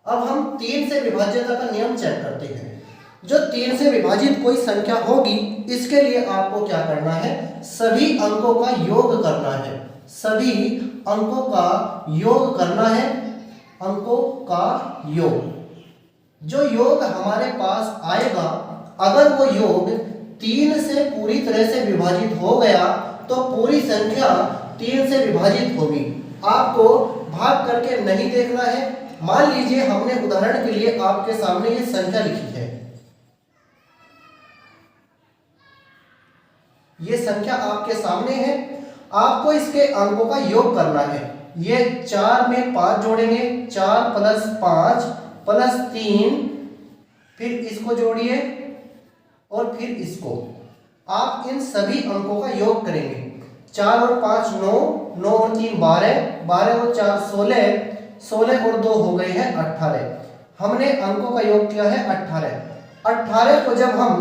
अब हम 3 से विभाज्यता का नियम चेक करते हैं। जो 3 से विभाजित कोई संख्या होगी, इसके लिए आपको क्या करना है, सभी अंकों का योग करना है। सभी अंकों का योग करना है, अंकों का योग। जो योग हमारे पास आएगा, अगर वो योग 3 से पूरी तरह से विभाजित हो गया तो पूरी संख्या 3 से विभाजित होगी। आपको भाग करके नहीं देखना है। मान लीजिए हमने उदाहरण के लिए आपके सामने ये संख्या लिखी है, ये संख्या आपके सामने है। आपको इसके अंकों का योग करना है। ये 4 में 5 जोड़ेंगे, 4 + 5 + 3, फिर इसको जोड़िए और फिर इसको। आप इन सभी अंकों का योग करेंगे। 4 और 5 9, 9 और 3 12, 12 और 4 16, 16 और 2 हो गए हैं 18। हमने अंकों का योग किया है 18। 18 को जब हम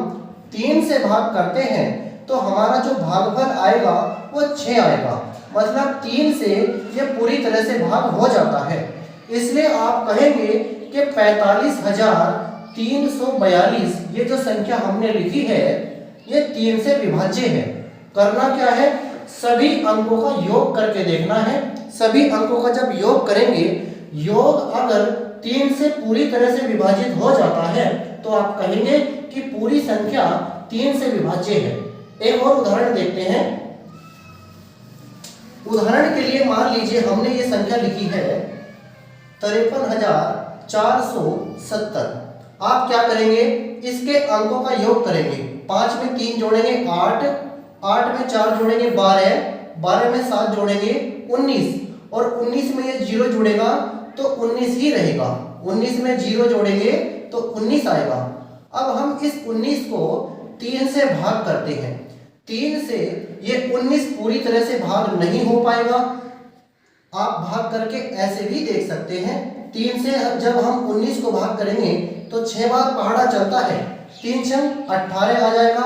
3 से भाग करते हैं तो हमारा जो भागफल आएगा वो 6 आएगा। मतलब 3 से ये पूरी तरह से भाग हो जाता है। इसलिए आप कहेंगे कि 45,342 ये जो संख्या हमने लिखी है ये 3 से विभाज्य है। करना क्या है, सभी अंकों का योग करके देखना है। सभी अंकों का जब योग करेंगे, योग अगर 3 से पूरी तरह से विभाजित हो जाता है तो आप कहेंगे कि पूरी संख्या 3 से विभाज्य है। एक और उदाहरण देखते हैं। उदाहरण के लिए मान लीजिए हमने ये संख्या लिखी है 53,470। आप क्या करेंगे, इसके अंकों का योग करेंगे। 5 में 3 जोड़ेंगे 8, 8 में 4 जोड़ेंगे 12, 12 में 7 जोड़ेंगे 19, और 19 में ये 0 जुड़ेगा तो 19 ही रहेगा। 19 में 0 जोड़ेंगे तो 19 आएगा। अब हम इस 19 को 3 से भाग करते हैं। 3 से ये 19 पूरी तरह से भाग नहीं हो पाएगा। आप भाग करके ऐसे भी देख सकते हैं। 3 से जब हम 19 को भाग करेंगे तो 6 बार पहाड़ा चलता है, 3 × 18 आ जाएगा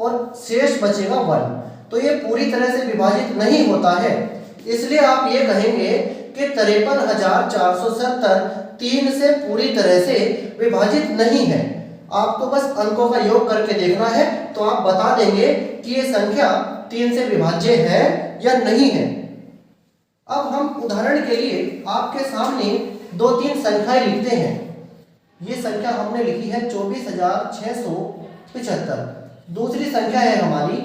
और शेष बचेगा 1। तो ये पूरी तरह से विभाजित नहीं होता है। इसलिए आप ये कहेंगे कि 53,470 3 से पूरी तरह से विभाजित नहीं है। आपको बस अंकों का योग करके देखना है तो आप बता देंगे कि ये संख्या 3 से विभाज्य है या नहीं है। अब हम उदाहरण के लिए आपके सामने 2-3 संख्याएं लिखते हैं। ये संख्या हमने लिखी है 24,675। दूसरी संख्या है हमारी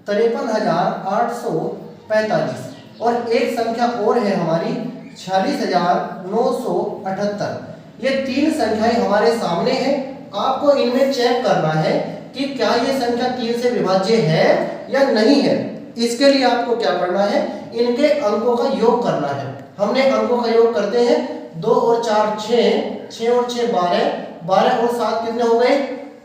53,845 और एक संख्या और है हमारी 46,978। ये 3 संख्याएं हमारे सामने हैं। आपको इनमें चेक करना है कि क्या ये संख्या 3 से विभाज्य है या नहीं है। इसके लिए आपको क्या करना है, इनके अंकों का योग करना है। हमने अंकों का योग करते हैं। 2 और 4 6, 6 और 6 12, 12 और 7 कितने हो गए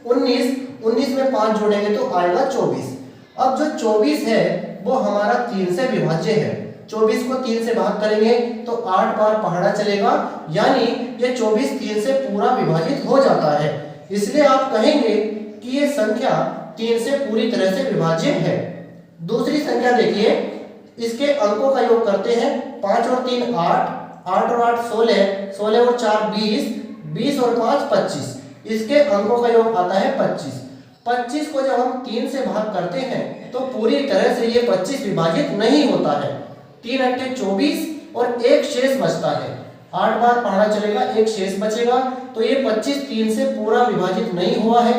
19, 19 में 5 जोड़ेंगे तो आएगा 24। अब जो 24 है वो हमारा 3 से विभाज्य है। 24 को 3 से भाग करेंगे तो 8 बार पहाड़ा चलेगा, यानी ये 24 3 से पूरा विभाजित हो जाता है। इसलिए आप कहेंगे कि ये संख्या 3 से पूरी तरह से विभाज्य है। दूसरी संख्या देखिए, इसके अंकों का योग करते हैं। 5 और 3 8, 8 और 8 16, 16 और 4 20, 20 और 5 25। इसके अंकों का योग आता है 25। 25 को जब हम 3 से भाग करते हैं तो पूरी तरह से ये 25 विभाजित नहीं होता है। 3 × 8 24 और एक शेष बचता है। 8 बार पहाड़ा चलेगा, एक शेष बचेगा। तो ये 25 3 से पूरा विभाजित नहीं हुआ है।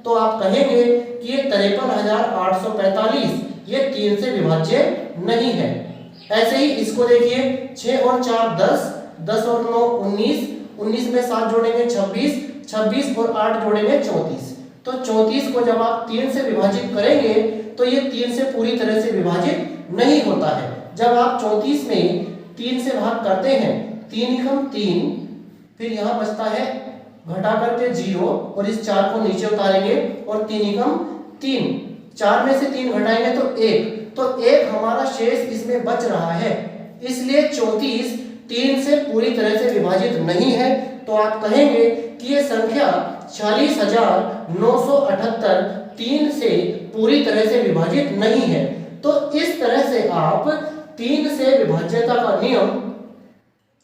तो आप कहेंगे कि ये 53,845 ये 3 से विभाज्य नहीं है। ऐसे ही इसको देखिए, 6 और 4 10, 10 और 9 19, 19 में 7 जोड़ेंगे 26, 26 और 8 जोड़ेंगे 34। तो 34 को जब आप 3 से विभाजित करेंगे तो ये 3 से पूरी तरह से विभाजित नहीं होता है। जब आप 34 में 3 से भाग करते हैं, 3 × 3, फिर यहाँ बचता है घटा करके 0 और इस 4 को नीचे उतारेंगे और 3 × 3, 4 में से 3 घटाएंगे तो 1, तो 1 हमारा शेष इसमें बच रहा है। इसलिए 34 3 से पूरी तरह से विभाजित नहीं है। तो आप कहेंगे कि ये संख्या 46,978 3 से पूरी तरह से विभाजित नहीं है। तो इस तरह से आप 3 से विभाज्यता का नियम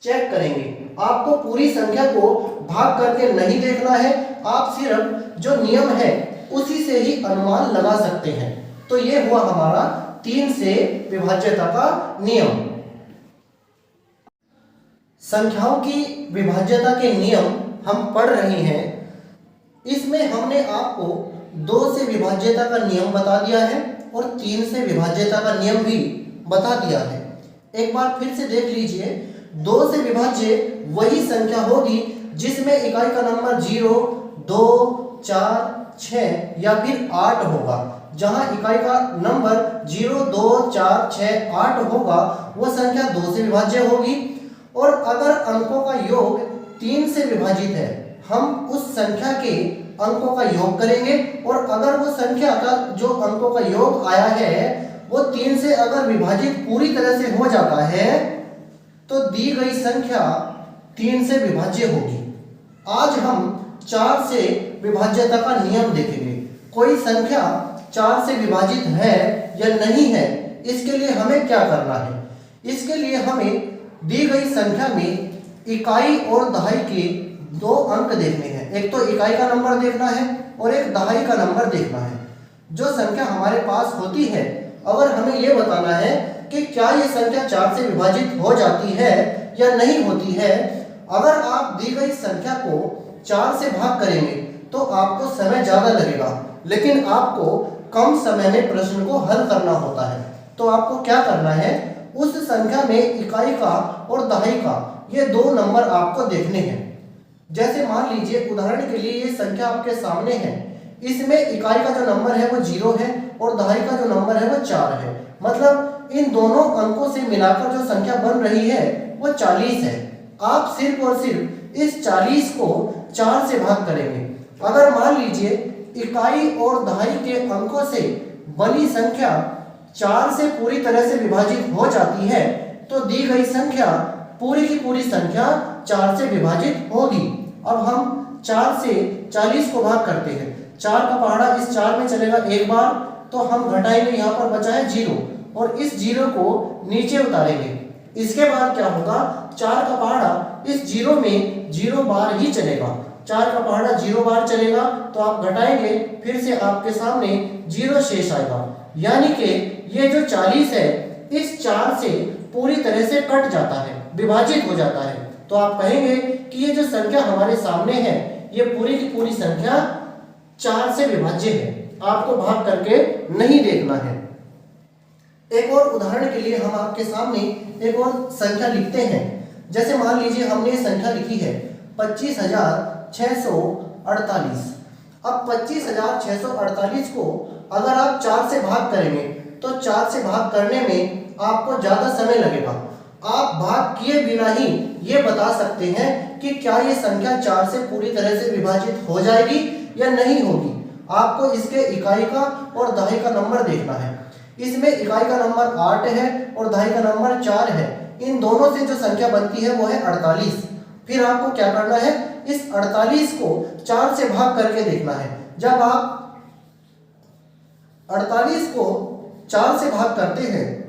चेक करेंगे। आपको पूरी संख्या को भाग करके नहीं देखना है, आप सिर्फ जो नियम है उसी से ही अनुमान लगा सकते हैं। तो ये हुआ हमारा 3 से विभाज्यता का नियम। संख्याओं की विभाज्यता के नियम हम पढ़ रहे हैं। इसमें हमने आपको 2 से विभाज्यता का नियम बता दिया है और 3 से विभाज्यता का नियम भी बता दिया है। एक बार फिर से देख लीजिए, 2 से विभाज्य वही संख्या होगी जिसमें इकाई का नंबर 0, 2, 4, 6 या फिर 8 होगा। जहां इकाई का नंबर 0, 2, 4, 6, 8 होगा वह संख्या 2 से विभाज्य होगी। और अगर अंकों का योग 3 से विभाजित है, हम उस संख्या के अंकों का योग करेंगे और अगर वो संख्या का जो अंकों का योग आया है वो 3 से अगर विभाजित पूरी तरह से हो जाता है तो दी गई संख्या 3 से विभाज्य होगी। आज हम 4 से विभाज्यता का नियम देखेंगे। कोई संख्या 4 से विभाजित है या नहीं है, इसके लिए हमें क्या करना है। इसके लिए हमें दी गई संख्या में इकाई और दहाई के 2 अंक देखने हैं। एक तो इकाई का नंबर देखना है और एक दहाई का नंबर देखना है। जो संख्या हमारे पास होती है, अगर हमें यह बताना है कि क्या ये संख्या 4 से विभाजित हो जाती है या नहीं होती है। अगर आप दी गई संख्या को 4 से भाग करेंगे तो आपको समय ज़्यादा लगेगा, लेकिन आपको कम समय में प्रश्न को हल करना होता है। तो आपको क्या करना है, उस संख्या में इकाई का और दहाई का ये 2 नंबर आपको देखने हैं। जैसे मान लीजिए उदाहरण के लिए ये संख्या आपके सामने है, इसमें इकाई का जो नंबर है वो 0 है और दहाई का जो नंबर है वो 4 है। मतलब इन दोनों अंकों से मिलाकर जो संख्या बन रही है वो 40 है। आप सिर्फ और सिर्फ इस 40 को 4 से भाग करेंगे। अगर मान लीजिए इकाई और दहाई के अंकों से बनी संख्या 4 से पूरी तरह से विभाजित हो जाती है तो दी गई संख्या पूरी की पूरी संख्या 4 से विभाजित होगी। अब हम 4 से 40 को भाग करते हैं। 4 का पहाड़ा इस 4 में चलेगा एक बार, तो हम घटाएंगे, यहाँ पर बचा है 0 और इस 0 को नीचे उतारेंगे। इसके बाद क्या होगा, 4 का पहाड़ा इस 0 में 0 बार ही चलेगा। 4 का पहाड़ा 0 बार चलेगा तो आप घटाएंगे, फिर से आपके सामने 0 शेष आएगा। यानी कि ये जो 40 है इस 4 से पूरी तरह से कट जाता है, विभाजित हो जाता है। तो आप कहेंगे कि ये जो संख्या हमारे सामने है ये पूरी की पूरी संख्या 4 से विभाज्य है। आपको भाग करके नहीं देखना है। एक और उदाहरण के लिए हम आपके सामने एक और संख्या लिखते हैं। जैसे मान लीजिए हमने संख्या लिखी है 25,648। अब 25,648 को अगर आप 4 से भाग करेंगे तो 4 से भाग करने में आपको ज्यादा समय लगेगा। आप भाग किए बिना ही ये बता सकते हैं कि क्या ये संख्या 4 से पूरी तरह से विभाजित हो जाएगी या नहीं होगी। आपको इसके इकाई का और दहाई का नंबर देखना है। इसमें इकाई का नंबर 8 है और दहाई का नंबर 4 है। इन दोनों से जो संख्या बनती है वो है 48। फिर आपको क्या करना है, इस 48 को 4 से भाग करके देखना है। जब आप 48 को 4 से भाग करते हैं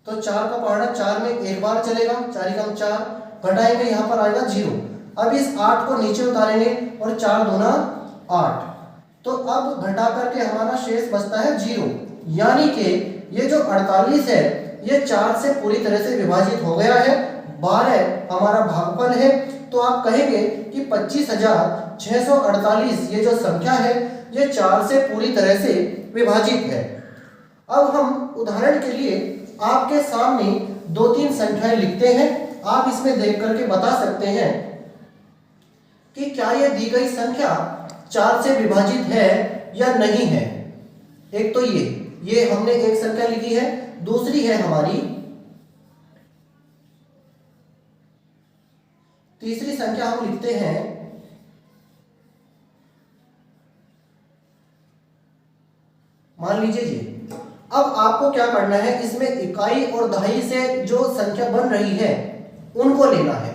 तो 4 का पहाड़ा 4 में एक बार चलेगा, 4 एकम 4, घटाएंगे, यहाँ पर आएगा 0। अब इस 8 को नीचे उतारेंगे और 4 दूना 8, तो अब घटा करके हमारा शेष बचता है 0। यानी कि ये जो 48 है ये 4 से पूरी तरह से विभाजित हो गया है। 12 हमारा भागफल है। तो आप कहेंगे कि 25,648 ये जो संख्या है ये 4 से पूरी तरह से विभाजित है। अब हम उदाहरण के लिए आपके सामने 2-3 संख्याएं लिखते हैं। आप इसमें देख करके बता सकते हैं कि क्या ये दी गई संख्या 4 से विभाजित है या नहीं है। एक तो ये हमने एक संख्या लिखी है। दूसरी है हमारी तीसरी संख्या हम लिखते हैं मान लीजिए जी। अब आपको क्या करना है, इसमें इकाई और दहाई से जो संख्या बन रही है उनको लेना है।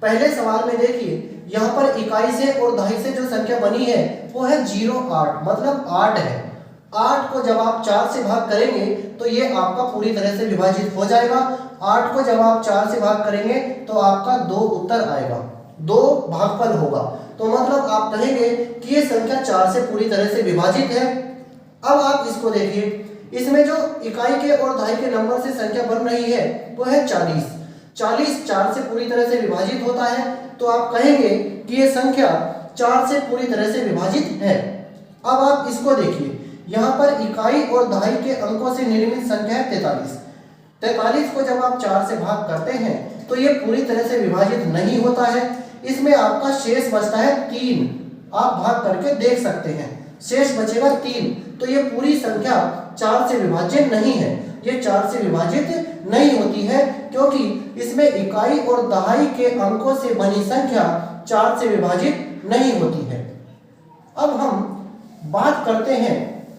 पहले सवाल में देखिए यहाँ पर इकाई से और दहाई से जो संख्या बनी है वो है 0,8, मतलब 8 है। 8 को जब आप 4 से भाग करेंगे तो ये आपका पूरी तरह से विभाजित हो जाएगा 8 को जब आप 4 से भाग करेंगे तो आपका 2 उत्तर आएगा, 2 भागफल होगा। तो मतलब आप कहेंगे कि ये संख्या 4 से पूरी तरह से विभाजित है। अब आप इसको देखिए, इसमें जो इकाई के और दहाई के नंबर से संख्या बन रही है वो है 40। 40 4 से पूरी तरह से विभाजित होता है, तो आप कहेंगे कि ये संख्या 4 से पूरी तरह से विभाजित है। अब आप इसको देखिए, यहाँ पर इकाई और दहाई के अंकों से निर्मित संख्या है 43। 43 को जब आप 4 से भाग करते हैं तो ये पूरी तरह से विभाजित नहीं होता है, इसमें आपका शेष बचता है 3। आप भाग करके देख सकते हैं, शेष बचेगा 3। तो ये पूरी संख्या 4 से विभाज्य नहीं है, ये 4 से विभाजित नहीं होती है, क्योंकि इसमें इकाई और दहाई के अंकों से बनी संख्या 4 से विभाजित नहीं होती है। अब हम बात करते हैं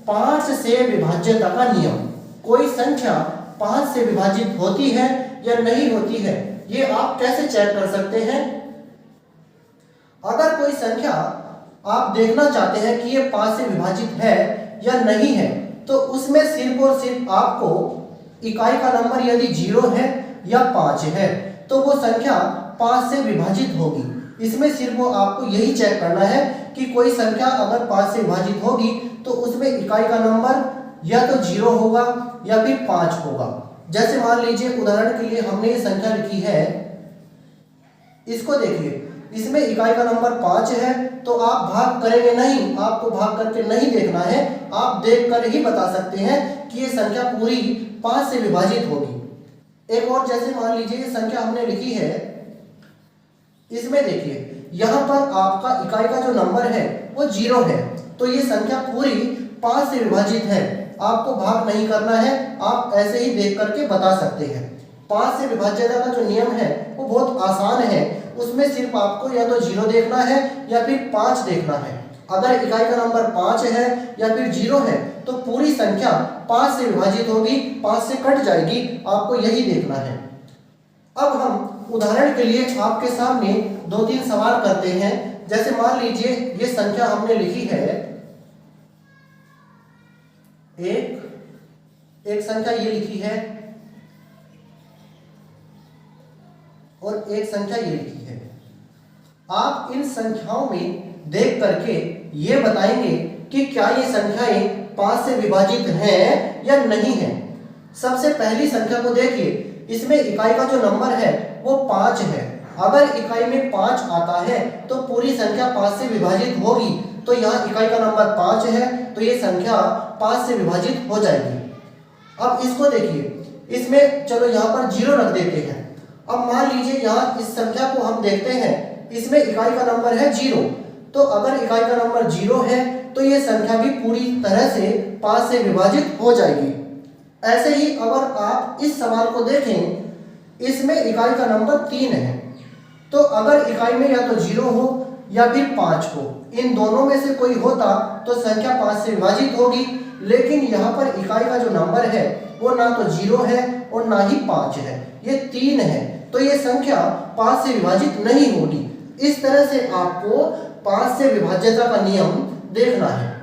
5 से विभाज्यता का नियम। कोई संख्या 5 से विभाजित होती है या नहीं होती है, ये आप कैसे चेक कर सकते हैं? अगर कोई संख्या आप देखना चाहते हैं कि ये 5 से विभाजित है या नहीं है, तो उसमें सिर्फ और सिर्फ आपको इकाई का नंबर यदि 0 है या 5 है तो वो संख्या 5 से विभाजित होगी। इसमें सिर्फ वो आपको यही चेक करना है कि कोई संख्या अगर 5 से विभाजित होगी तो उसमें इकाई का नंबर या तो 0 होगा या फिर 5 होगा। जैसे मान लीजिए उदाहरण के लिए हमने ये संख्या लिखी है, इसको देखिए, इसमें इकाई का नंबर 5 है, तो आप भाग करेंगे नहीं, आपको भाग करके नहीं देखना है, आप देखकर ही बता सकते हैं कि ये संख्या पूरी 5 से विभाजित होगी। एक और जैसे मान लीजिए ये संख्या हमने लिखी है, इसमें देखिए यहाँ पर आपका इकाई का जो नंबर है वो 0 है, तो ये संख्या पूरी 5 से विभाजित है। आपको भाग नहीं करना है, आप ऐसे ही देख करके बता सकते हैं। 5 से विभाज्यता का जो नियम है वो बहुत आसान है, उसमें सिर्फ आपको या तो 0 देखना है या फिर 5 देखना है। अगर इकाई का नंबर 5 है या फिर 0 है तो पूरी संख्या 5 से विभाजित होगी, 5 से कट जाएगी, आपको यही देखना है। अब हम उदाहरण के लिए आपके सामने 2-3 सवाल करते हैं। जैसे मान लीजिए ये संख्या हमने लिखी है एक संख्या ये लिखी है और एक संख्या ये लिखी है। आप इन संख्याओं में देख करके ये बताएंगे कि क्या ये संख्याएं 5 से विभाजित हैं या नहीं हैं। सबसे पहली संख्या को देखिए, इसमें इकाई का जो नंबर है वो 5 है। अगर इकाई में 5 आता है तो पूरी संख्या 5 से विभाजित होगी, तो यहाँ इकाई का नंबर 5 है तो ये संख्या 5 से विभाजित हो जाएगी। अब इसको देखिए, इसमें चलो यहाँ पर 0 रख देते हैं। अब मान लीजिए यहाँ इस संख्या को हम देखते हैं, इसमें इकाई का नंबर है 0, तो अगर इकाई का नंबर 0 है तो ये संख्या भी पूरी तरह से 5 से विभाजित हो जाएगी। ऐसे ही अगर आप इस सवाल को देखें, इसमें इकाई का नंबर 3 है, तो अगर इकाई में या तो 0 हो या फिर 5 हो, इन दोनों में से कोई होता तो संख्या 5 से विभाजित होगी। लेकिन यहाँ पर इकाई का जो नंबर है वो ना तो 0 है और ना ही 5 है, ये 3 है, तो ये संख्या 5 से विभाजित नहीं होगी। इस तरह से आपको 5 से विभाज्यता का नियम देखना है।